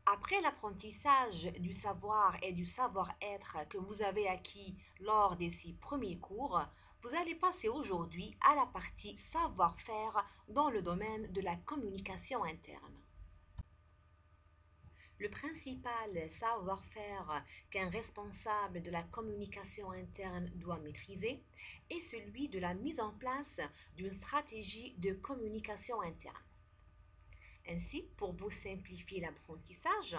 Après l'apprentissage du savoir et du savoir-être que vous avez acquis lors des 6 premiers cours, vous allez passer aujourd'hui à la partie savoir-faire dans le domaine de la communication interne. Le principal savoir-faire qu'un responsable de la communication interne doit maîtriser est celui de la mise en place d'une stratégie de communication interne. Ainsi, pour vous simplifier l'apprentissage,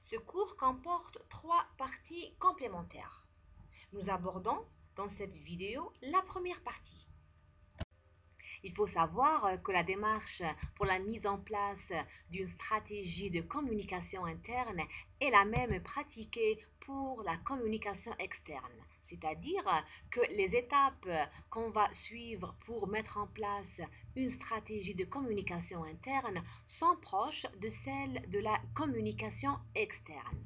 ce cours comporte 3 parties complémentaires. Nous abordons dans cette vidéo la première partie. Il faut savoir que la démarche pour la mise en place d'une stratégie de communication interne est la même pratiquée pour la communication externe. C'est-à-dire que les étapes qu'on va suivre pour mettre en place une stratégie de communication interne sont proches de celles de la communication externe.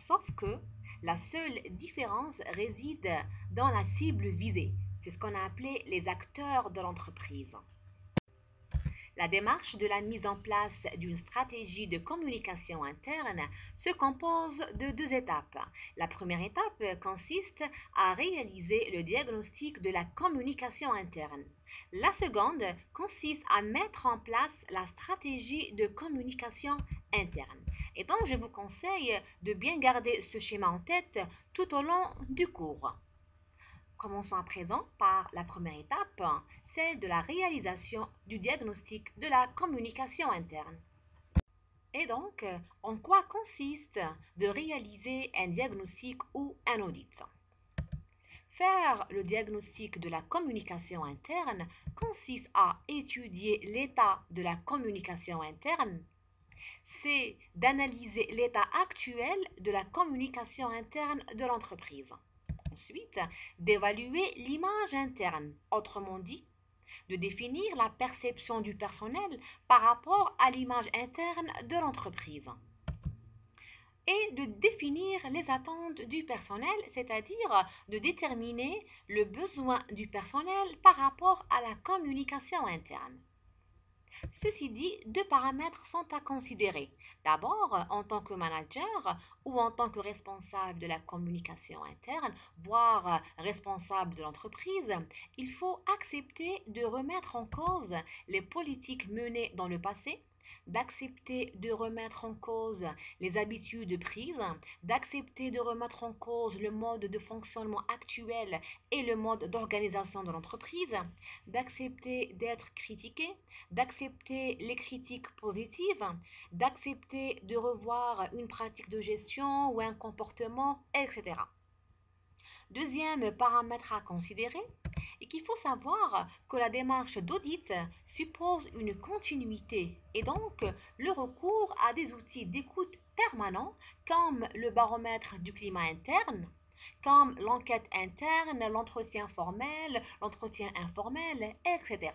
Sauf que la seule différence réside dans la cible visée. C'est ce qu'on a appelé les acteurs de l'entreprise. La démarche de la mise en place d'une stratégie de communication interne se compose de 2 étapes. La première étape consiste à réaliser le diagnostic de la communication interne. La seconde consiste à mettre en place la stratégie de communication interne. Et donc, je vous conseille de bien garder ce schéma en tête tout au long du cours. Commençons à présent par la première étape, celle de la réalisation du diagnostic de la communication interne. Et donc, en quoi consiste de réaliser un diagnostic ou un audit? Faire le diagnostic de la communication interne consiste à étudier l'état de la communication interne. C'est d'analyser l'état actuel de la communication interne de l'entreprise. Ensuite, d'évaluer l'image interne, autrement dit, de définir la perception du personnel par rapport à l'image interne de l'entreprise. Et de définir les attentes du personnel, c'est-à-dire de déterminer le besoin du personnel par rapport à la communication interne. Ceci dit, 2 paramètres sont à considérer. D'abord, en tant que manager ou en tant que responsable de la communication interne, voire responsable de l'entreprise, il faut accepter de remettre en cause les politiques menées dans le passé, d'accepter de remettre en cause les habitudes prises, d'accepter de remettre en cause le mode de fonctionnement actuel et le mode d'organisation de l'entreprise, d'accepter d'être critiqué, d'accepter les critiques positives, d'accepter de revoir une pratique de gestion ou un comportement, etc. Deuxième paramètre à considérer est qu'il faut savoir que la démarche d'audit suppose une continuité et donc le recours à des outils d'écoute permanents comme le baromètre du climat interne, comme l'enquête interne, l'entretien formel, l'entretien informel, etc.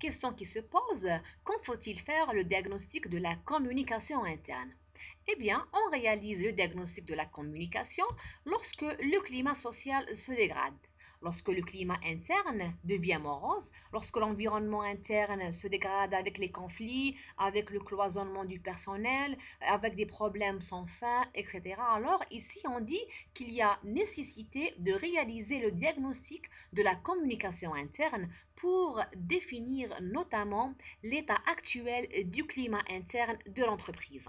Question qui se pose, quand faut-il faire le diagnostic de la communication interne? Eh bien, on réalise le diagnostic de la communication lorsque le climat social se dégrade, lorsque le climat interne devient morose, lorsque l'environnement interne se dégrade avec les conflits, avec le cloisonnement du personnel, avec des problèmes sans fin, etc. Alors ici, on dit qu'il y a nécessité de réaliser le diagnostic de la communication interne pour définir notamment l'état actuel du climat interne de l'entreprise.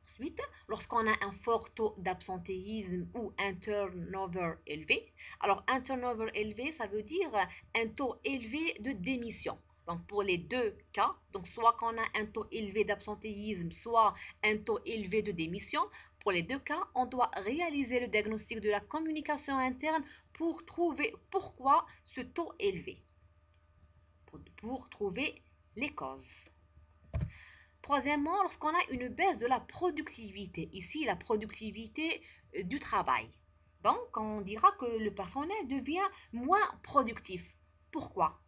Ensuite, lorsqu'on a un fort taux d'absentéisme ou un turnover élevé, alors un turnover élevé, ça veut dire un taux élevé de démission. Donc pour les 2 cas, donc soit qu'on a un taux élevé d'absentéisme, soit un taux élevé de démission, pour les 2 cas, on doit réaliser le diagnostic de la communication interne pour trouver pourquoi ce taux est élevé, pour trouver les causes. Troisièmement, lorsqu'on a une baisse de la productivité, ici la productivité du travail. Donc, on dira que le personnel devient moins productif. Pourquoi?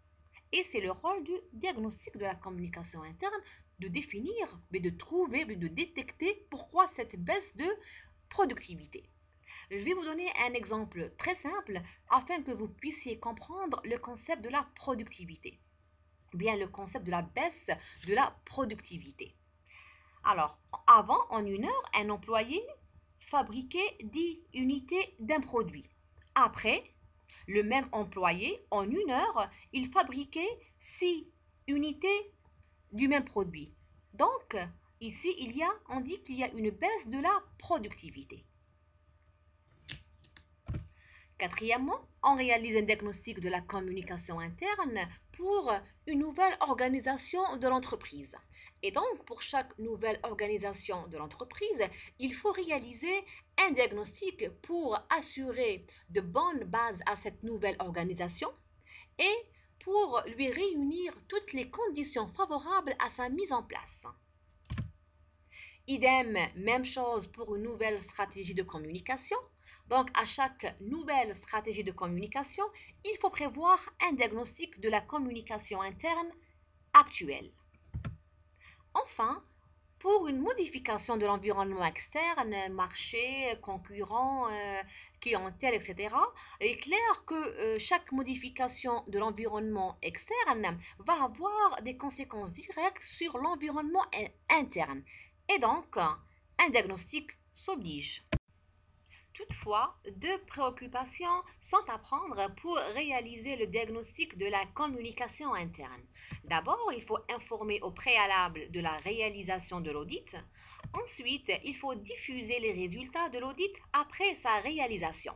Et c'est le rôle du diagnostic de la communication interne de définir, mais de trouver, mais de détecter pourquoi cette baisse de productivité. Je vais vous donner un exemple très simple afin que vous puissiez comprendre le concept de la productivité. Bien le concept de la baisse de la productivité. Alors, avant, en une heure, un employé fabriquait 10 unités d'un produit. Après, le même employé, en une heure, il fabriquait 6 unités du même produit. Donc, ici, on dit qu'il y a une baisse de la productivité. Quatrièmement, on réalise un diagnostic de la communication interne pour une nouvelle organisation de l'entreprise. Et donc, pour chaque nouvelle organisation de l'entreprise, il faut réaliser un diagnostic pour assurer de bonnes bases à cette nouvelle organisation et pour lui réunir toutes les conditions favorables à sa mise en place. Idem, même chose pour une nouvelle stratégie de communication. Donc, à chaque nouvelle stratégie de communication, il faut prévoir un diagnostic de la communication interne actuelle. Enfin, pour une modification de l'environnement externe, marché, concurrents, clientèle, etc., il est clair que chaque modification de l'environnement externe va avoir des conséquences directes sur l'environnement interne. Et donc, un diagnostic s'oblige. Toutefois, deux préoccupations sont à prendre pour réaliser le diagnostic de la communication interne. D'abord, il faut informer au préalable de la réalisation de l'audit. Ensuite, il faut diffuser les résultats de l'audit après sa réalisation.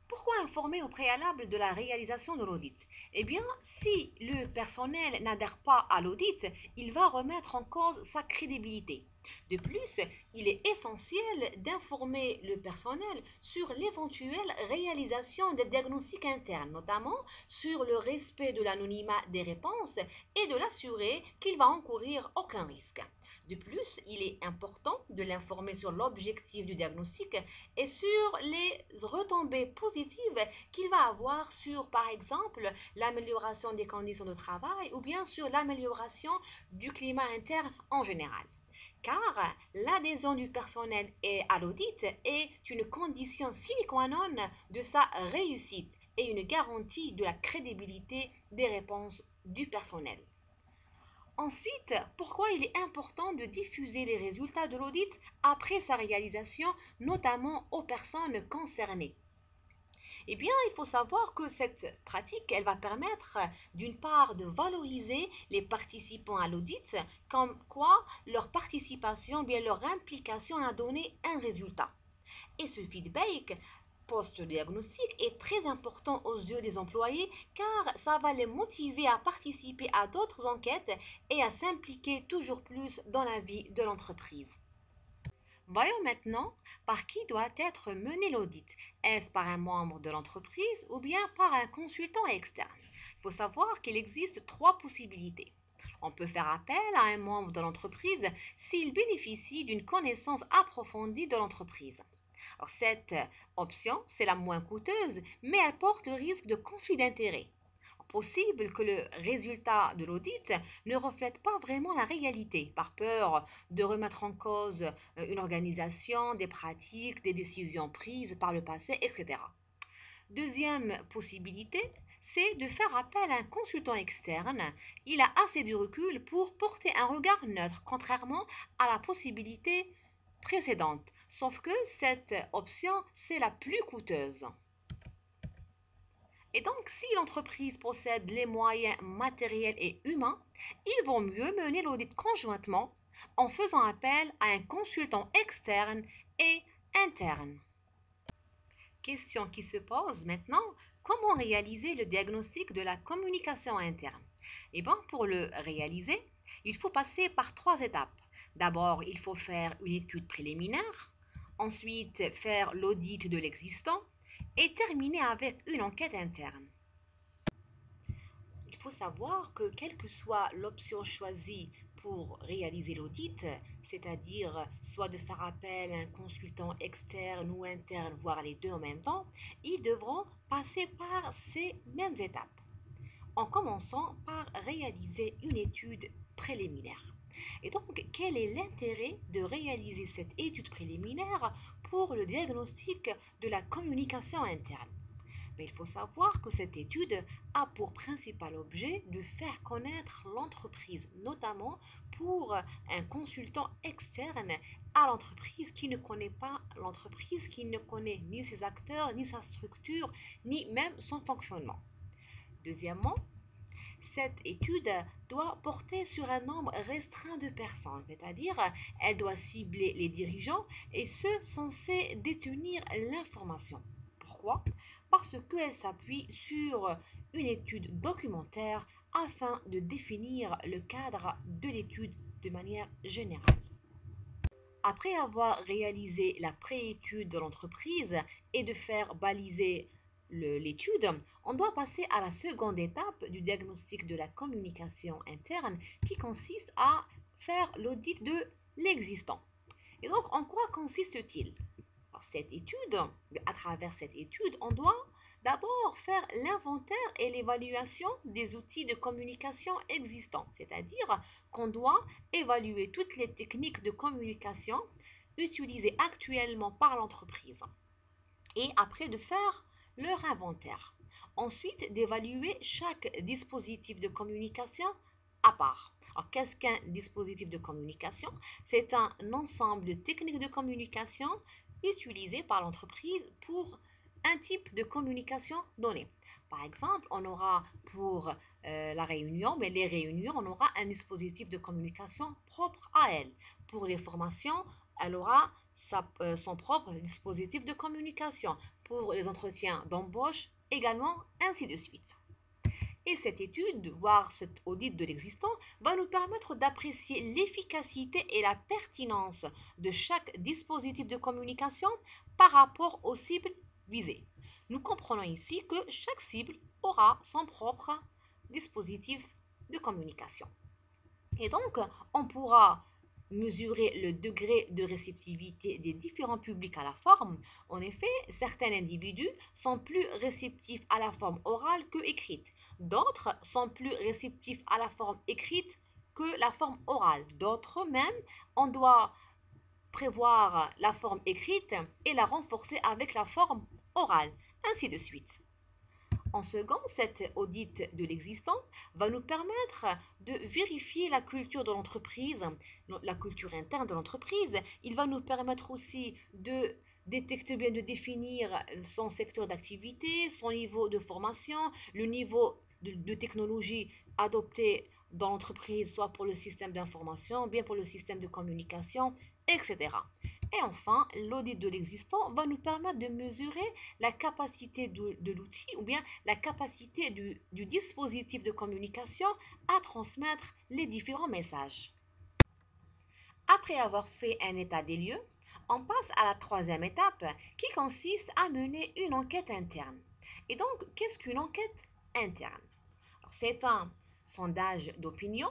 Pourquoi informer au préalable de la réalisation de l'audit? Eh bien, si le personnel n'adhère pas à l'audit, il va remettre en cause sa crédibilité. De plus, il est essentiel d'informer le personnel sur l'éventuelle réalisation des diagnostics internes, notamment sur le respect de l'anonymat des réponses et de l'assurer qu'il va encourir aucun risque. De plus, il est important de l'informer sur l'objectif du diagnostic et sur les retombées positives qu'il va avoir sur, par exemple, l'amélioration des conditions de travail ou bien sur l'amélioration du climat interne en général. Car l'adhésion du personnel à l'audit est une condition sine qua non de sa réussite et une garantie de la crédibilité des réponses du personnel. Ensuite, pourquoi il est important de diffuser les résultats de l'audit après sa réalisation, notamment aux personnes concernées? Eh bien, il faut savoir que cette pratique, elle va permettre d'une part de valoriser les participants à l'audit, comme quoi leur participation, bien leur implication a donné un résultat. Et ce feedback post-diagnostic est très important aux yeux des employés car ça va les motiver à participer à d'autres enquêtes et à s'impliquer toujours plus dans la vie de l'entreprise. Voyons maintenant par qui doit être mené l'audit. Est-ce par un membre de l'entreprise ou bien par un consultant externe? Il faut savoir qu'il existe trois possibilités. On peut faire appel à un membre de l'entreprise s'il bénéficie d'une connaissance approfondie de l'entreprise. Alors, cette option, c'est la moins coûteuse, mais elle porte le risque de conflit d'intérêts. Possible que le résultat de l'audit ne reflète pas vraiment la réalité, par peur de remettre en cause une organisation, des pratiques, des décisions prises par le passé, etc. Deuxième possibilité, c'est de faire appel à un consultant externe. Il a assez de recul pour porter un regard neutre, contrairement à la possibilité précédente. Sauf que cette option, c'est la plus coûteuse. Et donc, si l'entreprise possède les moyens matériels et humains, il vaut mieux mener l'audit conjointement en faisant appel à un consultant externe et interne. Question qui se pose maintenant, comment réaliser le diagnostic de la communication interne? Eh bien, pour le réaliser, il faut passer par trois étapes. D'abord, il faut faire une étude préliminaire, ensuite faire l'audit de l'existant et terminer avec une enquête interne. Il faut savoir que quelle que soit l'option choisie pour réaliser l'audit, c'est-à-dire soit de faire appel à un consultant externe ou interne, voire les deux en même temps, ils devront passer par ces mêmes étapes, en commençant par réaliser une étude préliminaire. Et donc, quel est l'intérêt de réaliser cette étude préliminaire pour le diagnostic de la communication interne? Mais il faut savoir que cette étude a pour principal objet de faire connaître l'entreprise, notamment pour un consultant externe à l'entreprise qui ne connaît pas l'entreprise, qui ne connaît ni ses acteurs, ni sa structure, ni même son fonctionnement. Deuxièmement, cette étude doit porter sur un nombre restreint de personnes, c'est-à-dire elle doit cibler les dirigeants et ceux censés détenir l'information. Pourquoi? Parce qu'elle s'appuie sur une étude documentaire afin de définir le cadre de l'étude de manière générale. Après avoir réalisé la préétude de l'entreprise et de faire baliser l'étude, on doit passer à la seconde étape du diagnostic de la communication interne qui consiste à faire l'audit de l'existant. Et donc, en quoi consiste-t-il? Cette étude, à travers cette étude, on doit d'abord faire l'inventaire et l'évaluation des outils de communication existants, c'est-à-dire qu'on doit évaluer toutes les techniques de communication utilisées actuellement par l'entreprise et après de faire leur inventaire. Ensuite, d'évaluer chaque dispositif de communication à part. Alors, qu'est-ce qu'un dispositif de communication? C'est un ensemble de techniques de communication utilisées par l'entreprise pour un type de communication donné. Par exemple, on aura pour la réunion, mais les réunions, on aura un dispositif de communication propre à elle. Pour les formations, elle aura son propre dispositif de communication. Pour les entretiens d'embauche, également, ainsi de suite. Et cette étude, voire cet audit de l'existant, va nous permettre d'apprécier l'efficacité et la pertinence de chaque dispositif de communication par rapport aux cibles visées. Nous comprenons ici que chaque cible aura son propre dispositif de communication. Et donc, on pourra mesurer le degré de réceptivité des différents publics à la forme. En effet, certains individus sont plus réceptifs à la forme orale que écrite. D'autres sont plus réceptifs à la forme écrite que la forme orale. D'autres même, on doit prévoir la forme écrite et la renforcer avec la forme orale, ainsi de suite. En second, cet audit de l'existant va nous permettre de vérifier la culture de l'entreprise, la culture interne de l'entreprise. Il va nous permettre aussi de détecter bien, de définir son secteur d'activité, son niveau de formation, le niveau de technologie adopté dans l'entreprise, soit pour le système d'information, bien pour le système de communication, etc. Et enfin, l'audit de l'existant va nous permettre de mesurer la capacité de l'outil ou bien la capacité du dispositif de communication à transmettre les différents messages. Après avoir fait un état des lieux, on passe à la troisième étape qui consiste à mener une enquête interne. Et donc, qu'est-ce qu'une enquête interne? C'est un sondage d'opinion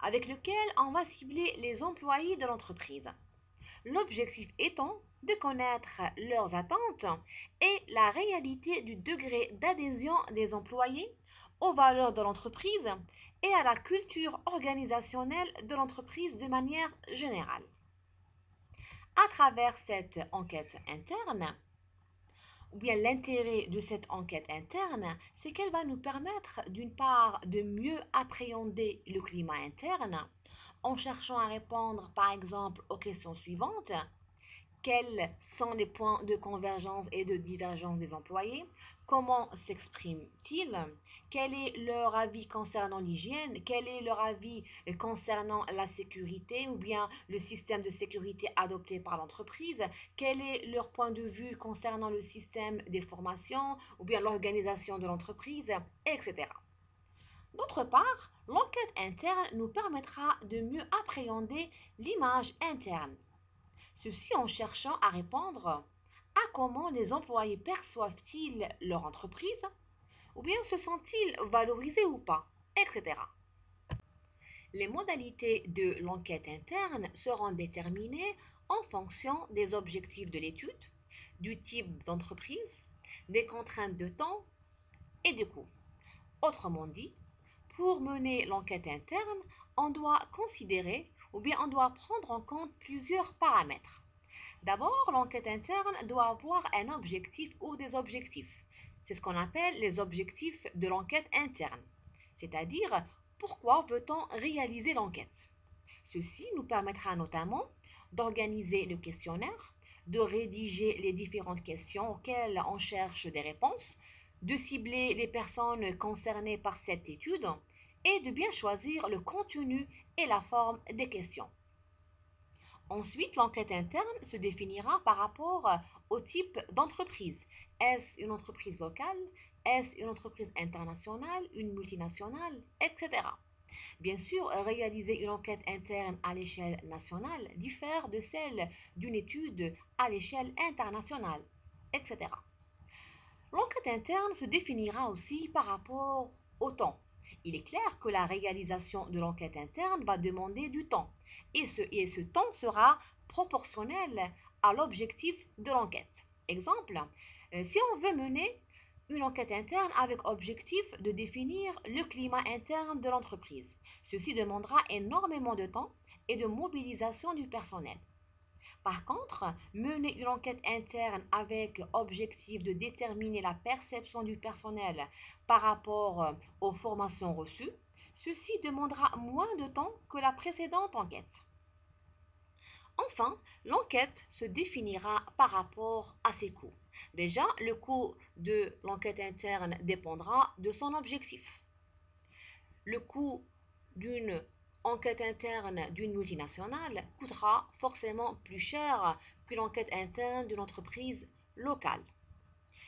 avec lequel on va cibler les employés de l'entreprise. L'objectif étant de connaître leurs attentes et la réalité du degré d'adhésion des employés aux valeurs de l'entreprise et à la culture organisationnelle de l'entreprise de manière générale. À travers cette enquête interne, ou bien l'intérêt de cette enquête interne, c'est qu'elle va nous permettre d'une part de mieux appréhender le climat interne en cherchant à répondre par exemple aux questions suivantes. Quels sont les points de convergence et de divergence des employés? Comment s'expriment-ils? Quel est leur avis concernant l'hygiène? Quel est leur avis concernant la sécurité ou bien le système de sécurité adopté par l'entreprise? Quel est leur point de vue concernant le système des formations ou bien l'organisation de l'entreprise, etc. D'autre part, l'enquête interne nous permettra de mieux appréhender l'image interne. Ceci en cherchant à répondre à comment les employés perçoivent-ils leur entreprise, ou bien se sentent-ils valorisés ou pas, etc. Les modalités de l'enquête interne seront déterminées en fonction des objectifs de l'étude, du type d'entreprise, des contraintes de temps et de coûts. Autrement dit, pour mener l'enquête interne, on doit considérer ou bien on doit prendre en compte plusieurs paramètres. D'abord, l'enquête interne doit avoir un objectif ou des objectifs. C'est ce qu'on appelle les objectifs de l'enquête interne, c'est-à-dire pourquoi veut-on réaliser l'enquête. Ceci nous permettra notamment d'organiser le questionnaire, de rédiger les différentes questions auxquelles on cherche des réponses, de cibler les personnes concernées par cette étude et de bien choisir le contenu et la forme des questions. Ensuite, l'enquête interne se définira par rapport au type d'entreprise. Est-ce une entreprise locale? Est-ce une entreprise internationale, une multinationale, etc. Bien sûr, réaliser une enquête interne à l'échelle nationale diffère de celle d'une étude à l'échelle internationale, etc. L'enquête interne se définira aussi par rapport au temps. Il est clair que la réalisation de l'enquête interne va demander du temps et ce temps sera proportionnel à l'objectif de l'enquête. Exemple, si on veut mener une enquête interne avec objectif de définir le climat interne de l'entreprise, ceci demandera énormément de temps et de mobilisation du personnel. Par contre, mener une enquête interne avec objectif de déterminer la perception du personnel par rapport aux formations reçues, ceci demandera moins de temps que la précédente enquête. Enfin, l'enquête se définira par rapport à ses coûts. Déjà, le coût de l'enquête interne dépendra de son objectif. Le coût d'une enquête interne d'une multinationale coûtera forcément plus cher qu'une enquête interne d'une entreprise locale.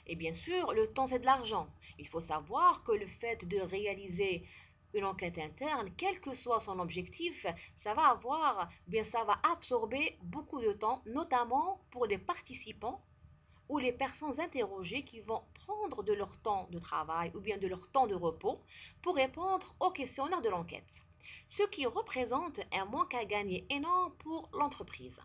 Et bien sûr, le temps c'est de l'argent. Il faut savoir que le fait de réaliser une enquête interne, quel que soit son objectif, ça va absorber beaucoup de temps, notamment pour les participants ou les personnes interrogées qui vont prendre de leur temps de travail ou bien de leur temps de repos pour répondre aux questionnaires de l'enquête, ce qui représente un manque à gagner énorme pour l'entreprise.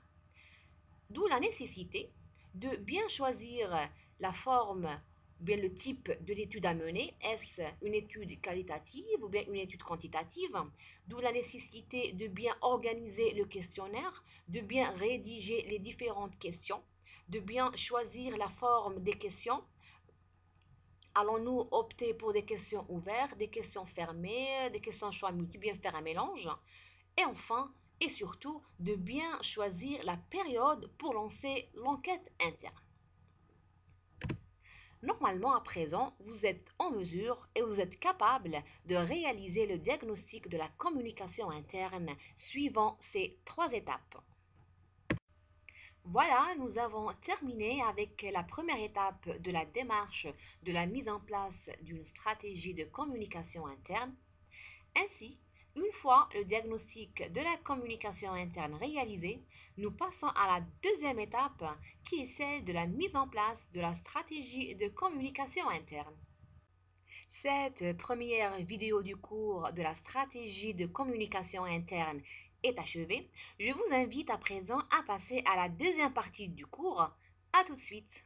D'où la nécessité de bien choisir la forme, bien le type de l'étude à mener. Est-ce une étude qualitative ou bien une étude quantitative? D'où la nécessité de bien organiser le questionnaire, de bien rédiger les différentes questions, de bien choisir la forme des questions. Allons-nous opter pour des questions ouvertes, des questions fermées, des questions choix multiples, bien faire un mélange? Et enfin, et surtout, de bien choisir la période pour lancer l'enquête interne. Normalement, à présent, vous êtes en mesure et vous êtes capable de réaliser le diagnostic de la communication interne suivant ces 3 étapes. Voilà, nous avons terminé avec la première étape de la démarche de la mise en place d'une stratégie de communication interne. Ainsi, une fois le diagnostic de la communication interne réalisé, nous passons à la deuxième étape qui est celle de la mise en place de la stratégie de communication interne. Cette première vidéo du cours de la stratégie de communication interne est achevée. Je vous invite à présent à passer à la deuxième partie du cours. À tout de suite.